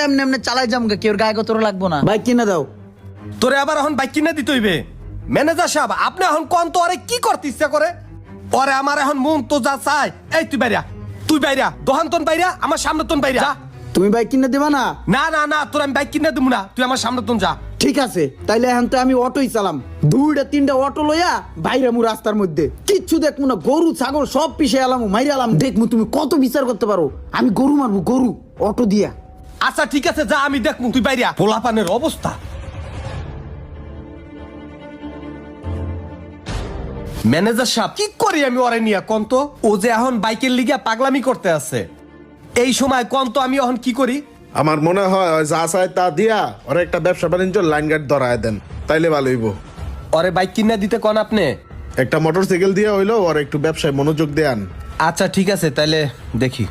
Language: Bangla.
এমনি এমনি চালাই যাম কেউ গায়ে গতর লাগবো না। বাইক কিনে দাও। তোরে আবার এখন বাইক কিনে দিতে হইবে? ম্যানেজার সাহেব আপনি এখন কোন তো আরে কি করতে ইচ্ছা করে? ওরে আমার এখন মন তো যা চাই। এই তুই বাইরা দোহান তোন বাইরা, আমার সামনে তোন বাইরা। তুমি বাইক কিনে দেবা না? না না না, তোর আমি বাইক কিনে দেবো না, তুই আমার সামনে তোন যা। ঠিক আছে, তাইলে এখন তো আমি অটোই চালাম। 2-3টা অটো লইয়া বাইরে মু রাস্তার মধ্যে কিচ্ছু দেখবো না, গরু ছাগল সব পিছে এলাম মাইরে এলাম, দেখবো তুমি কত বিচার করতে পারো। আমি গরু মারবো, গরু অটো দিয়া। আচ্ছা ঠিক আছে যা, আমি দেখবো, তুই বাইরা। পোলাপানের অবস্থা। ম্যানেজার সাহেব কি করি আমি ওরে নিয়ে কোন তো? ও যে এখন বাইকের লিগে পাগলামি করতে আছে, এই সময় কোন তো আমি এখন কি করি? আমার মনে হয় ওই যা চায় তা দিয়া ওর একটা ব্যবসা বাণিজ্য লাইন গার্ড ধরায় দেন, তাইলে ভালো হইব। ওরে বাইক কিনে দিতে কোন আপনি? একটা মোটরসাইকেল দিয়া হইলো ওর একটু ব্যবসায় মনোযোগ দেন। আচ্ছা ঠিক আছে, তাইলে দেখি।